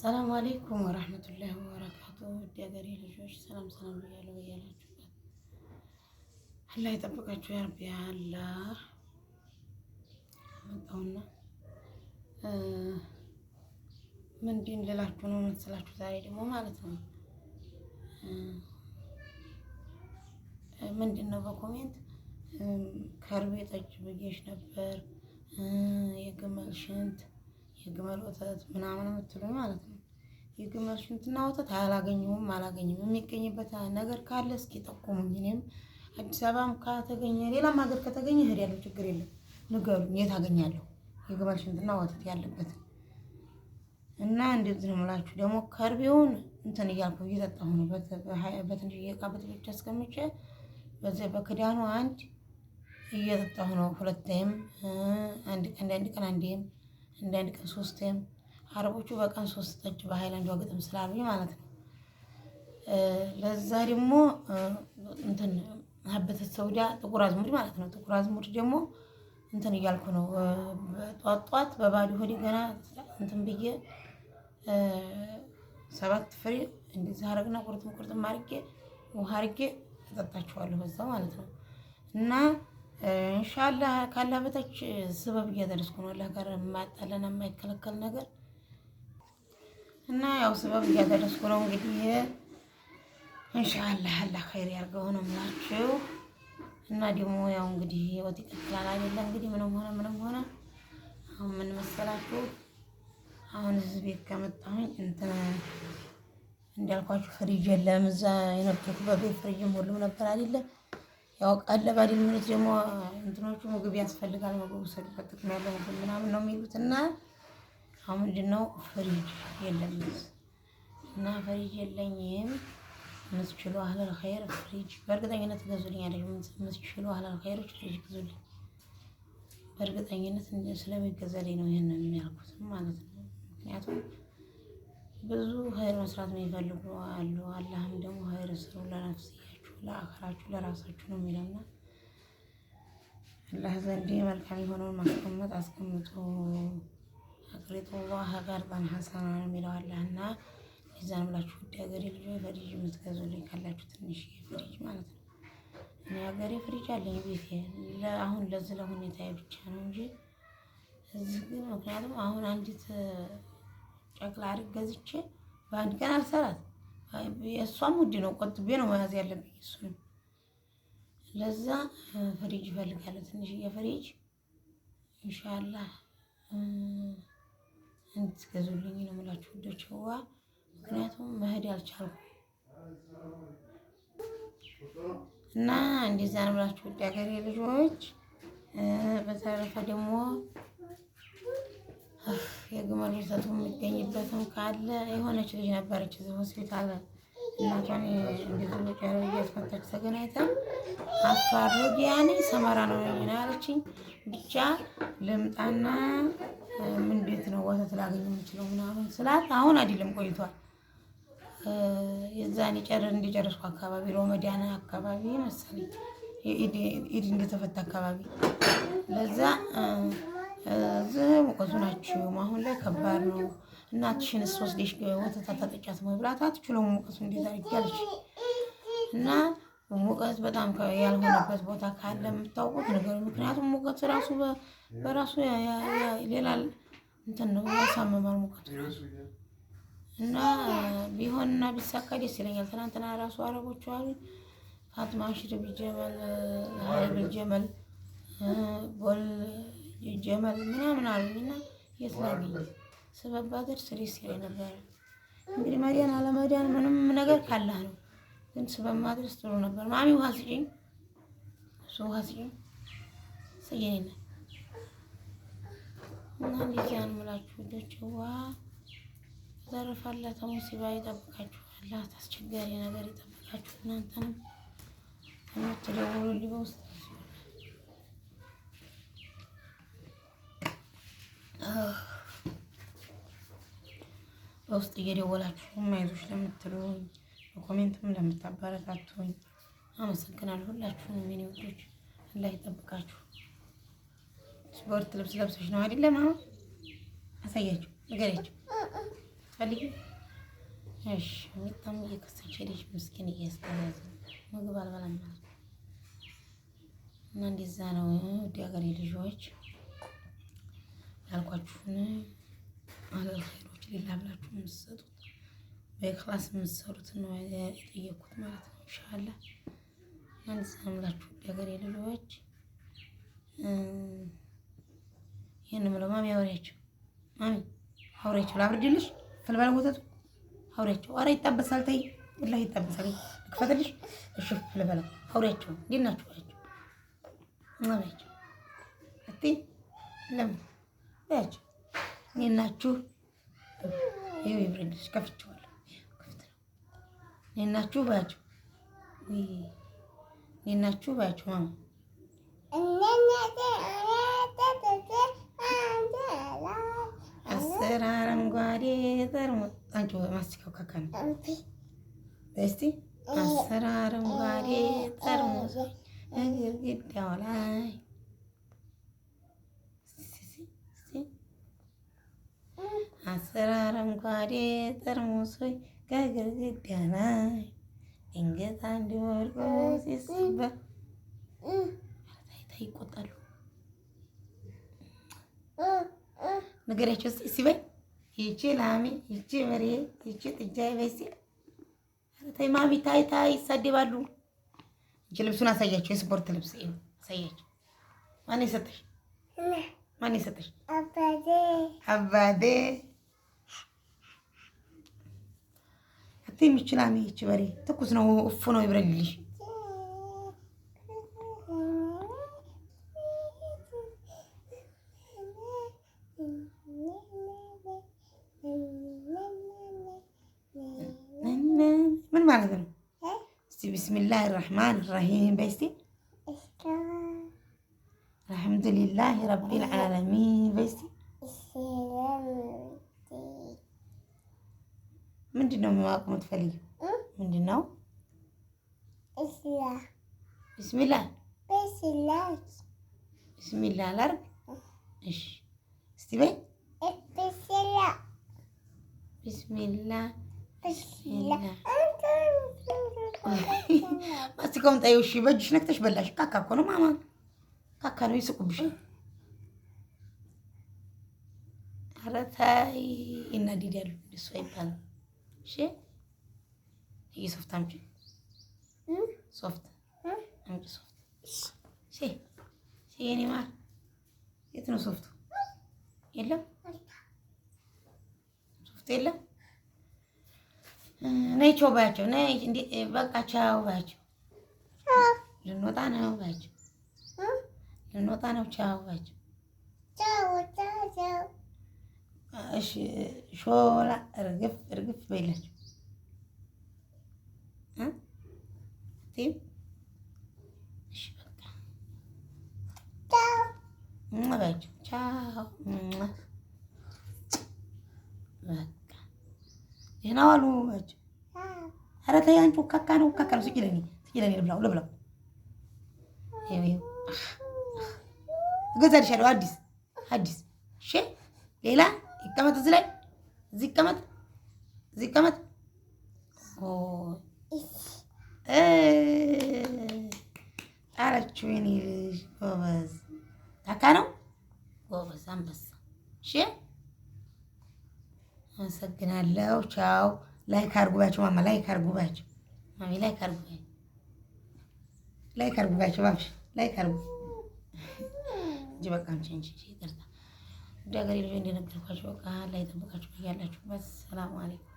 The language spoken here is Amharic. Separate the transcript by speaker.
Speaker 1: ሰላም አለይኩም ወራህመቱላሂ ወበረካቱ። ውድ ሀገሬ ልጆች ሰላም ሰላም ብያለሁ። በያላችሁበት አላህ ይጠብቃችሁ ያ ረቢ። አላህ መጣውና ምንድን ልላችሁ ነው መሰላችሁ? ዛሬ ደግሞ ማለት ነው ምንድን ነው በኮሜንት ከርቤ ጠጅ ብዬሽ ነበር፣ የግመል ሽንት የግመል ወተት ምናምን የምትሉኝ ማለት ነው። የግመል ሽንትና ወተት አላገኘሁም። የሚገኝበት ነገር ካለ እስኪ ጠቁሙኝ። እኔም አዲስ አበባም ከተገኘ ሌላም ሀገር ከተገኘ እሄዳለሁ፣ ችግር የለም። ንገሩኝ የት አገኛለሁ የግመል ሽንትና ወተት ያለበት እና እንደዚህ ነው የምላችሁ። ደግሞ ከርቤውን እንትን እያልኩ እየጠጣሁ ነው። በትንሽ እየቃ በትልቅ አስቀምጬ በዚህ በክዳኑ አንድ እየጠጣሁ ነው። ሁለቴም አንድ ቀን አንዴም አንድ ቀን ሶስቴም። አረቦቹ በቀን 3 ጠጅ በሃይላንድ ወግጥም ስላሉኝ ማለት ነው። ለዛ ደግሞ እንትን ሀበተ ሰውዳ ጥቁር አዝሙድ ማለት ነው። ጥቁር አዝሙድ ደግሞ እንትን እያልኩ ነው። ጧት በባዶ ሆዴ ገና እንትን ብዬ 7 ፍሬ እንደዚህ አረግና ቁርጥም አርጌ ውሃ አርጌ እጠጣቸዋለሁ በዛው ማለት ነው። እና ኢንሻአላህ ካላህ በታች ስበብ እያደረስኩ ነው። አላህ ጋር የማያጣለን የማይከለከል ነገር እና ያው ስበብ እያደረስኩ ነው። እንግዲህ ኢንሻአላህ አላህ ኸይር ያርገው ነው የምላችሁ። እና ደግሞ ያው እንግዲህ ህይወት ይቀጥላል አይደለ? እንግዲህ ምንም ሆነ አሁን ምን መሰላችሁ? አሁን እዚህ ቤት ከመጣሁኝ እንትን እንዳልኳችሁ ፍሪጅ የለም። እዛ የነበርኩ በቤት ፍሪጅም ሁሉም ነበር አይደለ? ያው ቀለብ አይደል የሚሉት ደግሞ እንትኖቹ ምግብ ያስፈልጋል፣ ምግብ ሰጥበት ጥቅም ያለው ምግብ ምናምን ነው የሚሉት። እና አሁን ምንድነው ፍሪጅ የለም እና ፍሪጅ የለኝም። መስችሉ አህለል ኸይር ፍሪጅ በእርግጠኝነት ገዙልኝ አይደል? መስችሉ አህለል ኸይሮች ፍሪጅ ገዙልኝ። በእርግጠኝነት ስለሚገዛልኝ ነው ይሄን የሚያልኩት ማለት ነው። ምክንያቱም ብዙ ኸይር መስራት የሚፈልጉ አሉ። አላህም ደግሞ ኸይር ስሩ ለነፍስያችሁ፣ ለአኸራችሁ፣ ለራሳችሁ ነው የሚለውና አላህ ዘንድ መልካም የሆነውን ማስቀመጥ አስቀምጡ። አቅሪጡ ዋህ ጋርባን ሐሰና ነው የሚለው አላህና ይዛን ብላችሁ ውድ ሀገሬ ልጆች ፍሪጅ የምትገዙልኝ ካላችሁ ትንሽ ፍሪጅ ማለት ነው። እኔ ሀገሬ ፍሪጅ አለኝ ቤቴ አሁን ለዚህ ለሁኔታዬ ብቻ ነው እንጂ እዚህ ግን ምክንያቱም አሁን አንዲት ጨቅላ አድርግ ገዝቼ በአንድ ቀን አልሰራት። እሷም ውድ ነው፣ ቆጥቤ ነው መያዝ ያለብኝ እሱንም። ለዛ ፍሪጅ እፈልጋለሁ፣ ትንሽዬ ፍሪጅ ኢንሻአላህ እንድትገዙልኝ ነው የምላችሁ ውዶችዋ። ምክንያቱም መሄድ አልቻልኩም እና እንደዛ ነው የምላችሁ ውድ ሀገሬ ልጆች። በተረፈ ደግሞ የግመል ወተቱ የሚገኝበትም ካለ የሆነች ልጅ ነበረች እዚህ ሆስፒታል እናቷን እንደዚህ ጨረር እያስመታች ተገናኝተን አፋር ያኔ ሰመራ ነው ያለችኝ። ብቻ ልምጣና እንዴት ነው ወተት ላገኝ የምችለው ምናምን ስላት አሁን አይደለም ቆይቷል። የዛኔ እንደጨረስኩ አካባቢ ሮመዳን አካባቢ መሰለኝ ኢድ እንደተፈታ አካባቢ ለዛ እዚህ ሙቀቱ ናቸው። አሁን ላይ ከባድ ነው። እናትሽንስ ወስደሽ ወተት አታጠጫት ወይ ብላት አትችለውም ሙቀቱ እንዴት አድርጊያለሽ። እና ሙቀት በጣም ያልሆነበት ቦታ ካለ የምታውቁት ነገር፣ ምክንያቱም ሙቀት ራሱ በራሱ ሌላ እንትን ነው ያሳመማል ሙቀቱ ራሱ። እና ቢሆንና ቢሳካ ደስ ይለኛል። ትናንትና ራሱ አረቦቹ አሉ ፋጥማ ሽርብ ጀመል ሀይብ ጀመል ቦል ጀመል ምናምን አሉኝና የት ላገኝ ስበብ አደርስ ደስ ይለኝ ነበር። እንግዲህ መዲያን አለመዲያን ምንም ነገር ካላህ ነው፣ ግን ስበብ ማድረስ ጥሩ ነበር። ማሚ ውሃ ስጪኝ፣ እሱ ውሃ ስጪኝ ሰየኔና እና እንደዚህ ነው የምላችሁ ልጆችዋ። ዘረፋላ ተሙሲባ ይጠብቃችሁ፣ አላህ ታስቸጋሪ ነገር ይጠብቃችሁ። እናንተንም የምትደውሉልኝ በውስጥ እየደወላችሁ አይዞሽ ለምትሉኝ በኮሜንትም ለምታበረታቱኝ አመሰግናለሁ። ሁላችሁንም የኔ ውዶች አላህ ይጠብቃችሁ። ስፖርት ልብስ ለብሰሽ ነው አይደለም? አሁን አሳያችሁ ንገሪያችሁ ፈልጊ። እሺ ሚጣም እየከሰች ሄደች። ምስኪን እያስተዛዘ ምግብ አልበላም ማለት ነው። እና እንደዛ ነው ውድ ሀገሬ ልጆች ያልኳችሁን አለል ኸይሮች ሌላ ብላችሁ የምትሰጡት በክላስ የምትሰሩት ነው የጠየኩት ማለት ነው። ኢንሻአላህ እና እንደዛ ነው የምላችሁ ውድ ሀገሬ ልጆች። ይሄን ምለው ማሚ አውሪያቸው፣ ማሚ አውሪያቸው፣ ላብርድልሽ ፍልበላ ወተቱ አውሪያቸው። ኧረ ይጣበሳል፣ ተይ ወላሂ ይጣበሳል። ልክፈትልሽ? እሺ ፍልበላ አውሪያቸው። እንዴት ናችሁ አውሪያቸው፣ አውሪያቸው አትይ ለምን ያቸው እንዴት ናችሁ? ይኸው ይብረድልሽ፣ ከፍቼዋለሁ፣ ክፍት ነው። እንዴት ናችሁ ባያቸው፣ እንዴት ናችሁ ባያቸው ማማ አስር አረንጓዴ ጠርሙስ አንቺ ማስቲካው ካካ ነው። እስቲ አስር አረንጓዴ ጠርሙስ ግድግዳው ላይ አስር አረንጓዴ ጠርሙሶች ከግድግዳ ላይ ድንገት አንድ ወድቆ ሲሰበር ይቆጣሉ። ነገራቸው ሲበይ ይቺ ላሚ ይቺ በሬ ይቺ ጥጃዬ በይሲ ተይ ማሚ ታይ ታይ ይሳደባሉ። እንጂ ልብሱን አሳያቸው፣ የስፖርት ልብስ ይኸው አሳያቸው። ማን የሰጠሽ? ማን የሰጠሽ? አባቴ አባቴ አትይም። ይቺ ላሚ ይቺ በሬ ትኩስ ነው፣ እፉ ነው፣ ይብረልልሽ። ምን ማለት ነው? እስቲ ቢስሚላህ ራህማን ራሂም በይ እስቲ። አልሐምዱሊላህ ረቢል ዓለሚን በይ እስቲ። ምንድን ነው ማወቅ የምትፈልጊው? ምንድን ነው? ቢስሚላህ ቢስሚላህ ላድርግ? እሺ እስቲ በይ ቢስሚላህ ማስቲካውን ጣይው። እሺ በእጅሽ ነክተሽ በላሽ። ካካ እኮ ነው ማማ፣ ካካ ነው፣ ይስቁብሻል። ኧረ ተይ ይናደዳሉ። እሱ አይባልም። እሺ ሶፍት አምጪ፣ ሶፍት አምጪ፣ ሶፍት። እሺ የኔ ማር የት ነው ሶፍቱ? የለም ሶፍት የለም። ነይ ቻው ባያቸው፣ ነይ እንዴ በቃ ቻው ባያቸው። ልንወጣ ነው ባያቸው፣ ልንወጣ ነው ቻው ባያቸው። እሺ ሾላ እርግፍ እርግፍ በይላቸው እሺ በቃ ባያቸው ቻው በቃ ደህና ዋሉ ባያቸው። ኧረ ተይ አንቺ ካካ ነው፣ ካካ ነው። ስጪ ለኔ ልብላው ልብላው። እገዛልሻለሁ አዲስ አዲስ። እሺ ሌላ ይቀመጥ፣ እዚህ ላይ እዚህ ይቀመጥ፣ እዚህ ይቀመጥ። አረችው የኔ ልጅ ጎበዝ። ካካ ነው ጎበዝ አንበሳ። እሺ አመሰግናለሁ። ቻው። ላይክ አድርጉ ባቸው ማማ፣ ላይክ አድርጉ ባቸው ማሚ፣ ላይክ አድርጉ፣ ላይክ አድርጉ ባቸው ባብሽ፣ ላይክ አድርጉ እንጂ በቃ እንጂ ይቅርታ። ወደ ሀገሬ ልጅ እንደነገርኳችሁ በቃ ላይ ተበቃችሁ ያላችሁበት። ሰላም አለይኩም።